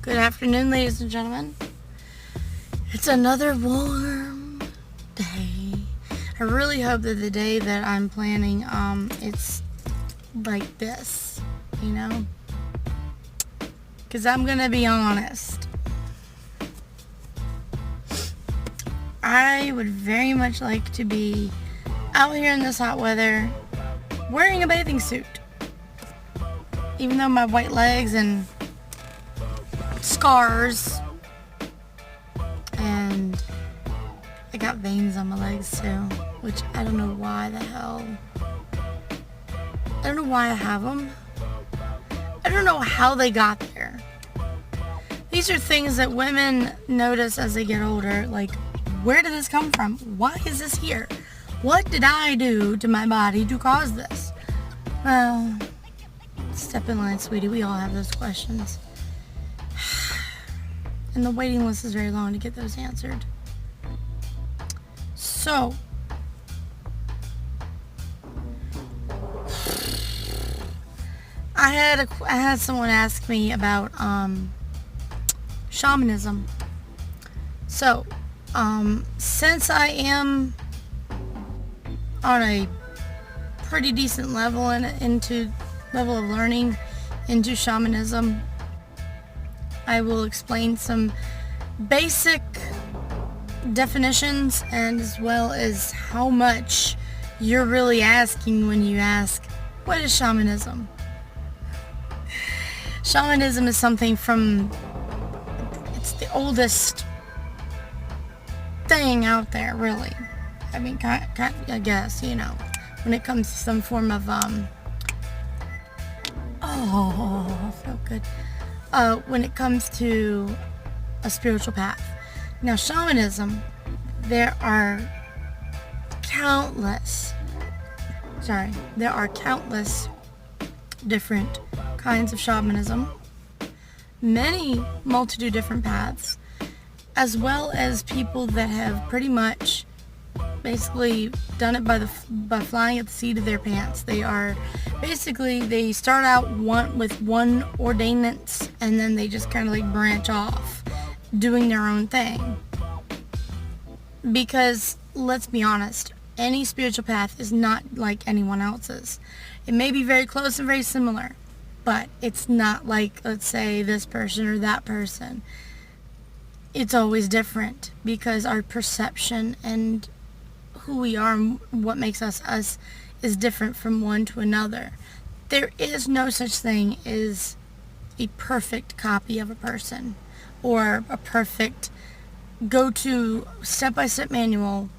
Good afternoon, ladies and gentlemen. It's another warm day. I really hope that the day that I'm planning, it's like this, you know? Because I'm going to be honest. I would very much like to be out here in this hot weather wearing a bathing suit. Even though my white legs and scars and I got veins on my legs too, which I don't know why the hell. I don't know why I have them. I don't know how they got there. These are things that women notice as they get older, like, where did this come from? Why is this here? What did I do to my body to cause this? Well, step in line, sweetie. We all have those questions. And the waiting list is very long to get those answered. So, I had someone ask me about shamanism. So, since I am on a pretty decent level level of learning into shamanism, I will explain some basic definitions and as well as how much you're really asking when you ask, what is shamanism? Shamanism is something it's the oldest thing out there, really. I mean, I guess, you know, when it comes to some form of, felt good. When it comes to a spiritual path. Now, shamanism, there are countless different kinds of shamanism, many multitude different paths, as well as people that have pretty much basically done it by flying at the seat of their pants. They start out with one ordinance and then they just kind of like branch off doing their own thing. Because let's be honest, any spiritual path is not like anyone else's. It may be very close and very similar, but it's not like, let's say, this person or that person. It's always different because our perception and who we are and what makes us us is different from one to another. There is no such thing as a perfect copy of a person or a perfect go-to step-by-step manual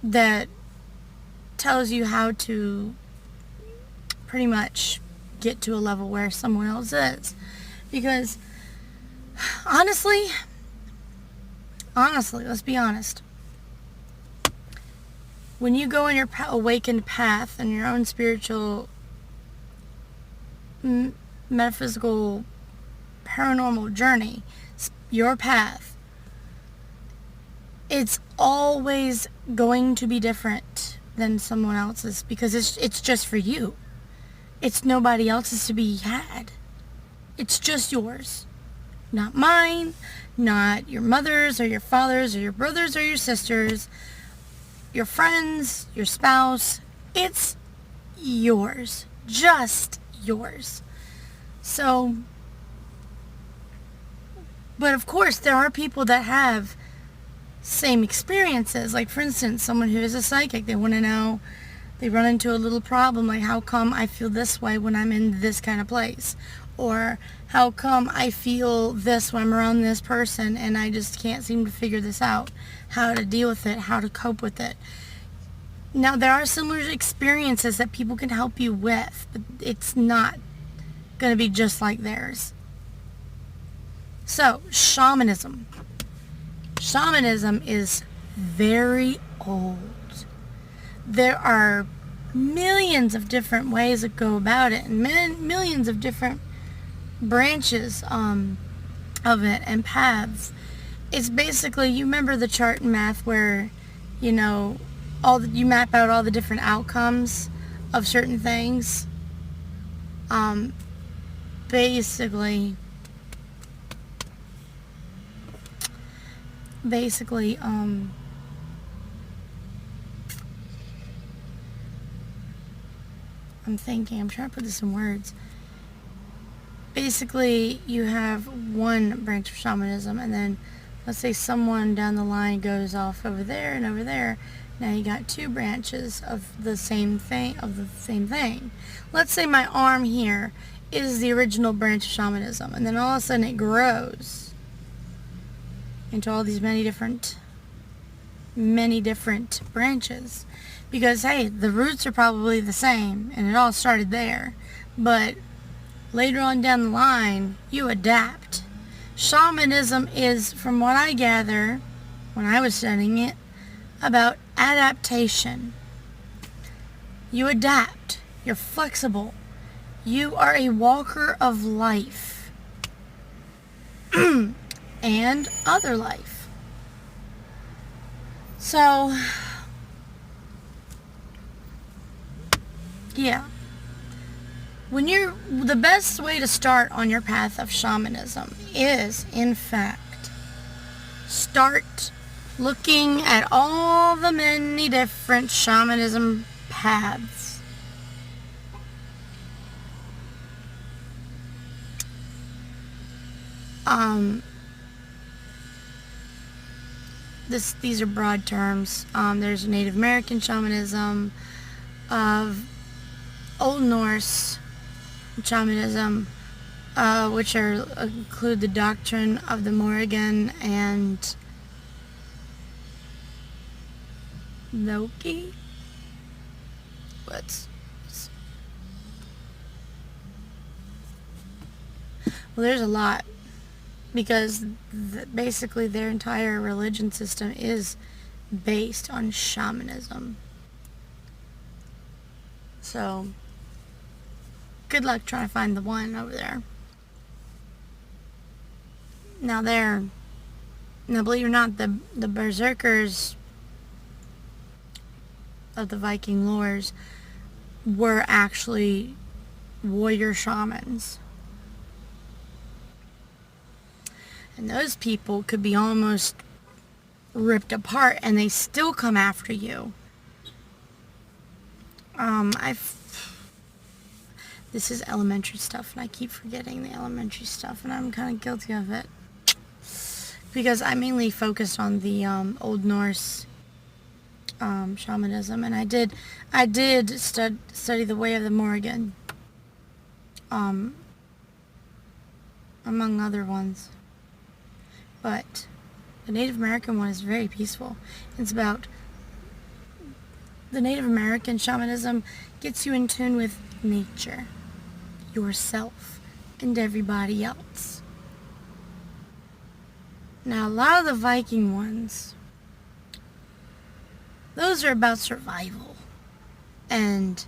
that tells you how to pretty much get to a level where someone else is. Because honestly, let's be honest. When you go on your awakened path and your own spiritual, metaphysical, paranormal journey, your path, it's always going to be different than someone else's because it's just for you. It's nobody else's to be had. It's just yours. Not mine, not your mother's or your father's or your brother's or your sister's, your friends, your spouse. It's yours. Just yours. So, but of course there are people that have same experiences. Like, for instance, someone who is a psychic, they want to know, they run into a little problem, like, how come I feel this way when I'm in this kind of place? Or how come I feel this when I'm around this person and I just can't seem to figure this out? How to deal with it, how to cope with it. Now, there are similar experiences that people can help you with, but it's not going to be just like theirs. So, shamanism. Shamanism is very old. There are millions of different ways to go about it, and millions of different branches of it and paths. It's basically, you remember the chart in math where, you know, you map out all the different outcomes of certain things. Basically, basically, I'm trying to put this in words. Basically, you have one branch of shamanism, and then let's say someone down the line goes off over there and over there. Now you got two branches of the same thing. Let's say my arm here is the original branch of shamanism, and then all of a sudden it grows into all these many different branches. Because, hey, the roots are probably the same, and it all started there. But later on down the line, you adapt. Shamanism is, from what I gather, when I was studying it, about adaptation. You adapt. You're flexible. You are a walker of life. And other life. So, yeah. The best way to start on your path of shamanism is, in fact, start looking at all the many different shamanism paths. These are broad terms. There's Native American shamanism, of Old Norse shamanism, which include the doctrine of the Morrigan and Loki. Well, there's a lot, because basically their entire religion system is based on shamanism. So, good luck trying to find the one over there. Now, believe it or not, the berserkers of the Viking lores were actually warrior shamans. And those people could be almost ripped apart, and they still come after you. This is elementary stuff, and I keep forgetting the elementary stuff, and I'm kind of guilty of it. Because I mainly focused on the Old Norse shamanism, and I did study the Way of the Morrigan, among other ones. But the Native American one is very peaceful. It's about the Native American shamanism gets you in tune with nature, yourself, and everybody else. Now, a lot of the Viking ones, those are about survival. And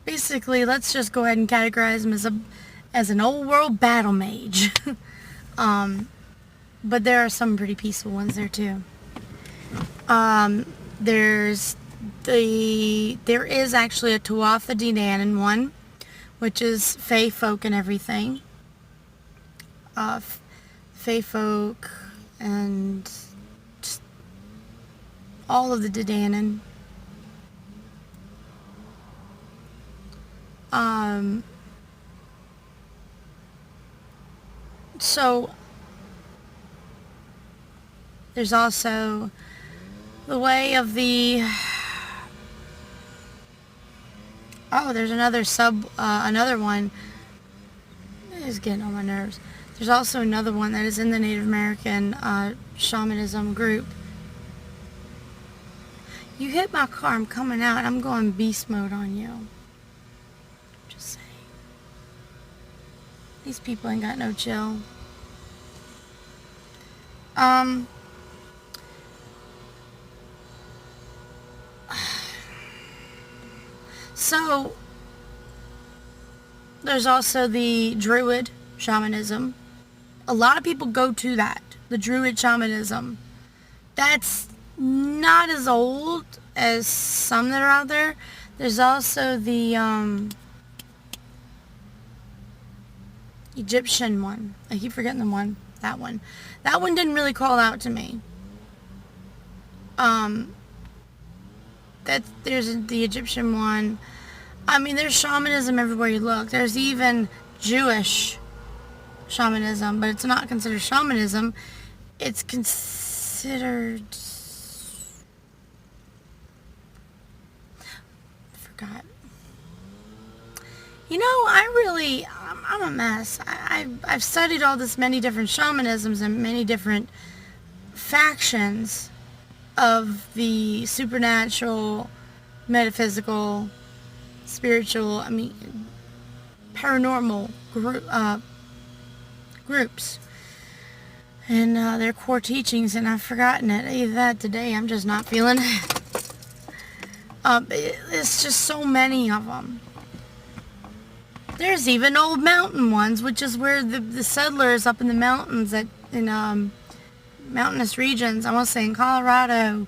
basically, let's just go ahead and categorize them as an old world battle mage. But there are some pretty peaceful ones there too. There is actually a Tuatha De Danann one, which is Fey folk and everything. Fey folk and just all of the De Danann. So there's also the way of the... there's another one. It is getting on my nerves. There's also another one that is in the Native American shamanism group. You hit my car, I'm coming out, and I'm going beast mode on you. Just saying. These people ain't got no chill. So, there's also the Druid shamanism. A lot of people go to that, the Druid shamanism. That's not as old as some that are out there. There's also the Egyptian one. I keep forgetting that one. That one didn't really call out to me. There's the Egyptian one. I mean, there's shamanism everywhere you look. There's even Jewish shamanism, but it's not considered shamanism. It's considered... I forgot. You know, I'm a mess. I've studied all this many different shamanisms and many different factions of the supernatural, metaphysical, spiritual, paranormal groups and their core teachings, and I've forgotten it. Either that today, I'm just not feeling it. It's just so many of them. There's even old mountain ones, which is where the settlers up in the mountains in mountainous regions, I want to say in Colorado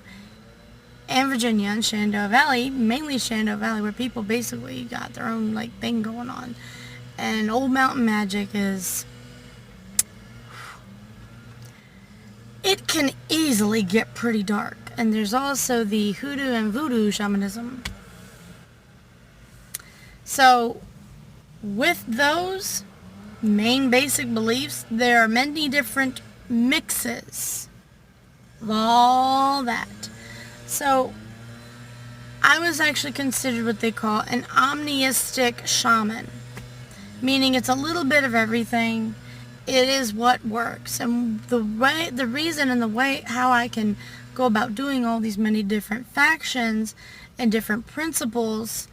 and Virginia and Shenandoah Valley, mainly Shenandoah Valley, where people basically got their own thing going on. And old mountain magic it can easily get pretty dark. And there's also the hoodoo and voodoo shamanism. So with those main basic beliefs, there are many different mixes of all that. So I was actually considered what they call an omnistic shaman, meaning it's a little bit of everything. It is what works, and the reason and the way how I can go about doing all these many different factions and different principles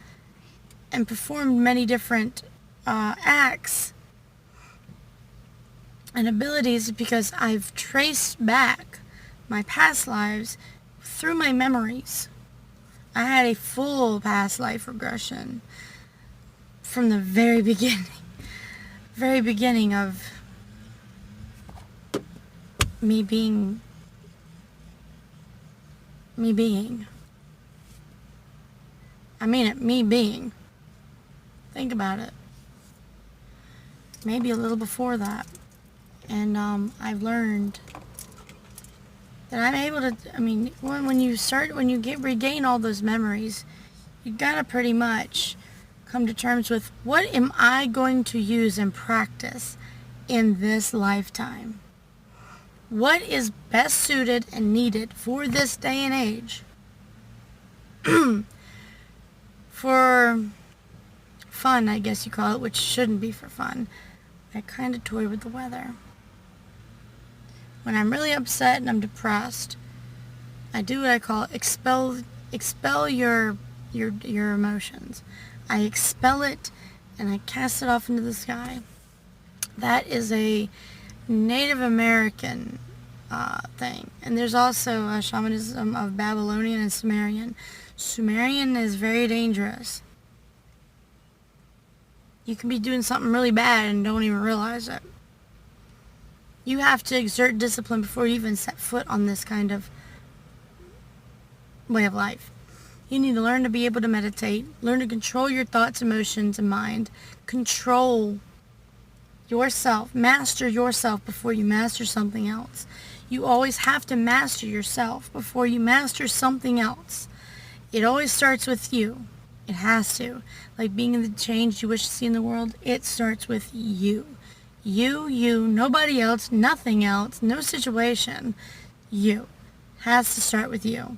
and perform many different acts and abilities, because I've traced back my past lives through my memories. I had a full past life regression from the very beginning of me being. I mean it, me being. Think about it. Maybe a little before that. And I've learned that I'm able to, when you regain all those memories, you gotta pretty much come to terms with, what am I going to use and practice in this lifetime? What is best suited and needed for this day and age? For fun, I guess you call it, which shouldn't be for fun. I kind of toy with the weather. When I'm really upset and I'm depressed, I do what I call expel your emotions. I expel it and I cast it off into the sky. That is a Native American thing. And there's also a shamanism of Babylonian and Sumerian. Sumerian is very dangerous. You can be doing something really bad and don't even realize it. You have to exert discipline before you even set foot on this kind of way of life. You need to learn to be able to meditate, learn to control your thoughts, emotions, and mind. Control yourself, master yourself before you master something else. You always have to master yourself before you master something else. It always starts with you. It has to. Like being the change you wish to see in the world, it starts with you. You, nobody else, nothing else, no situation. You. Has to start with you.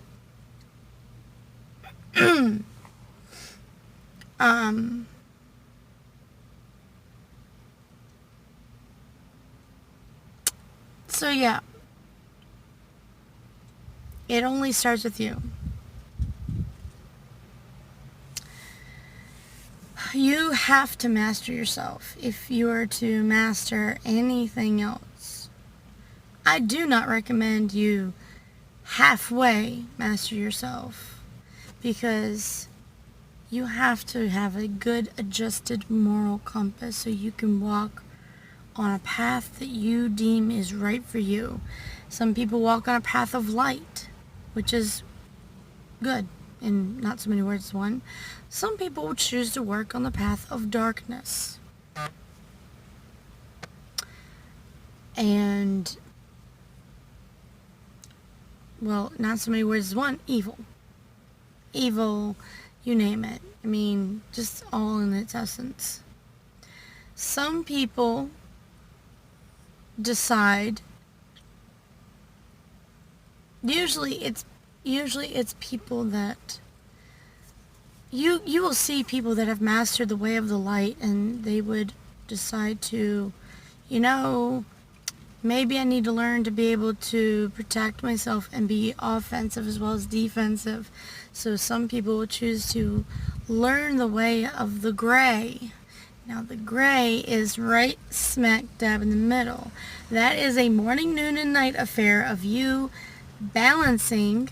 So yeah. It only starts with you. You have to master yourself if you are to master anything else. I do not recommend you halfway master yourself, because you have to have a good adjusted moral compass so you can walk on a path that you deem is right for you. Some people walk on a path of light, which is good in not so many words as one. Some people will choose to work on the path of darkness. And well, not so many words as one, evil. Evil, you name it. I mean, just all in its essence. Some people decide, usually it's people that you will see people that have mastered the way of the light, and they would decide to, maybe I need to learn to be able to protect myself and be offensive as well as defensive. So some people will choose to learn the way of the gray. Now the gray is right smack dab in the middle. That is a morning, noon, and night affair of you balancing,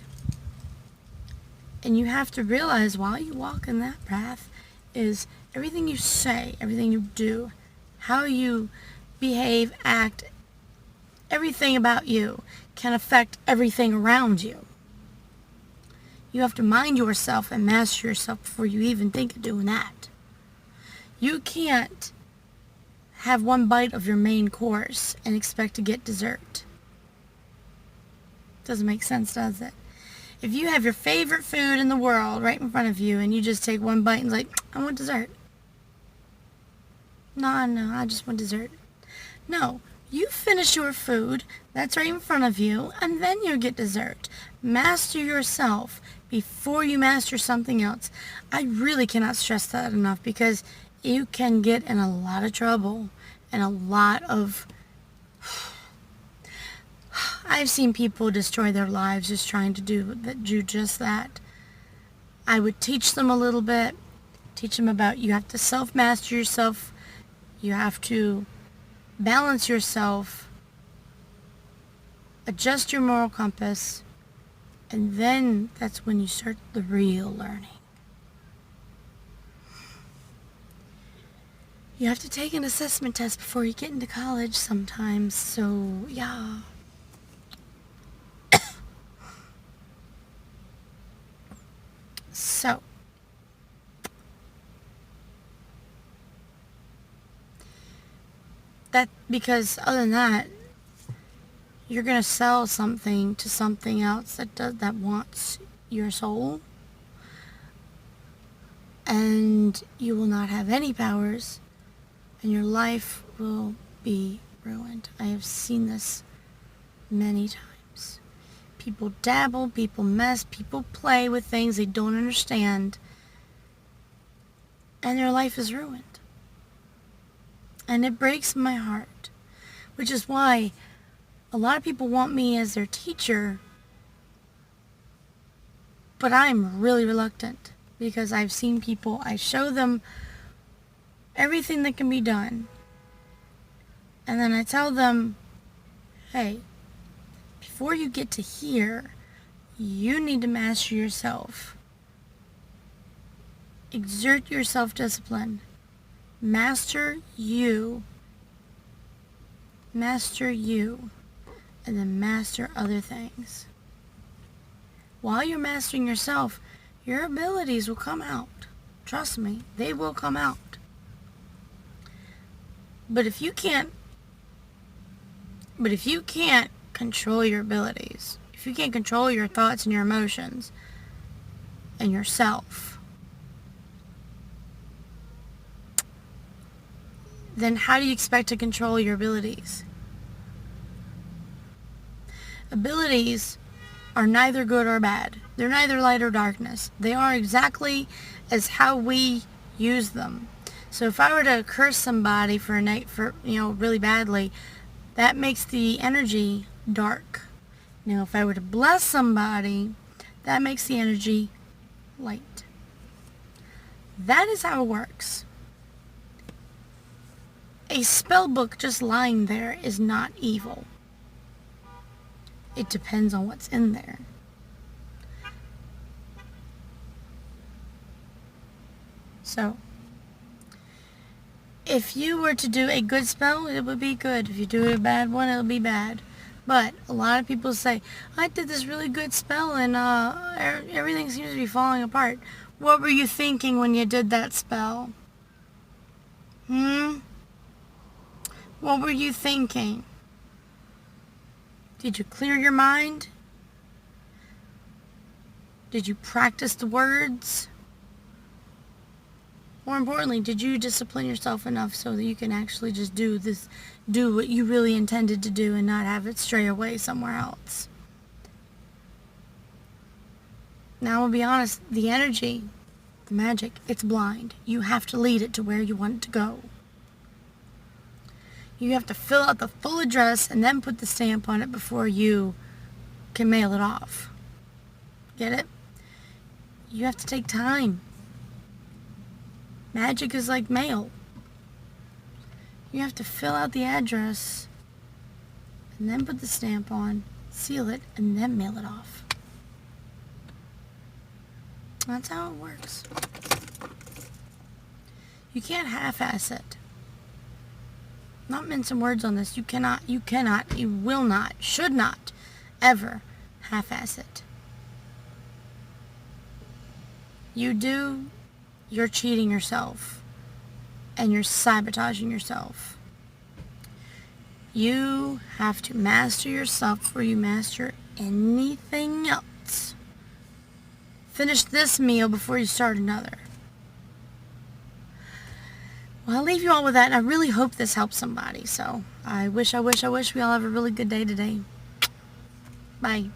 and you have to realize while you walk in that path is everything you say, everything you do, how you behave, act, everything about you can affect everything around you. You have to mind yourself and master yourself before you even think of doing that. You can't have one bite of your main course and expect to get dessert. Doesn't make sense, does it? If you have your favorite food in the world right in front of you and you just take one bite and it's like, I want dessert. No, I just want dessert. No, you finish your food that's right in front of you and then you get dessert. Master yourself before you master something else. I really cannot stress that enough, because you can get in a lot of trouble and a lot of... I've seen people destroy their lives just trying to do just that. I would teach them a little bit, teach them about you have to self-master yourself, you have to balance yourself, adjust your moral compass, and then that's when you start the real learning. You have to take an assessment test before you get into college sometimes, so yeah. So, because other than that, you're going to sell something to something else that wants your soul, and you will not have any powers, and your life will be ruined. I have seen this many times. People dabble, people mess, people play with things they don't understand, and their life is ruined. And it breaks my heart, which is why a lot of people want me as their teacher, but I'm really reluctant, because I've seen people, I show them everything that can be done, and then I tell them, hey, before you get to here, you need to master yourself. Exert your self-discipline. Master you, and then master other things. While you're mastering yourself, your abilities will come out. Trust me, they will come out. But if you can't control your abilities, if you can't control your thoughts and your emotions and yourself, then how do you expect to control your abilities? Abilities are neither good or bad. They're neither light or darkness. They are exactly as how we use them. So if I were to curse somebody for really badly, that makes the energy dark. Now if I were to bless somebody, that makes the energy light. That is how it works. A spell book just lying there is not evil. It depends on what's in there. So, if you were to do a good spell, it would be good. If you do a bad one, it'll be bad. But a lot of people say, I did this really good spell and everything seems to be falling apart. What were you thinking when you did that spell? What were you thinking? Did you clear your mind? Did you practice the words? More importantly, did you discipline yourself enough so that you can actually just do what you really intended to do and not have it stray away somewhere else? Now, I'll be honest, the energy, the magic, it's blind. You have to lead it to where you want it to go. You have to fill out the full address and then put the stamp on it before you can mail it off. Get it? You have to take time. Magic is like mail. You have to fill out the address and then put the stamp on, seal it, and then mail it off. That's how it works. You can't half-ass it. Not mincing words on this. You will not, should not, ever half-ass it. You do, you're cheating yourself. And you're sabotaging yourself. You have to master yourself before you master anything else. Finish this meal before you start another. Well, I'll leave you all with that, and I really hope this helps somebody. So, I wish we all have a really good day today. Bye.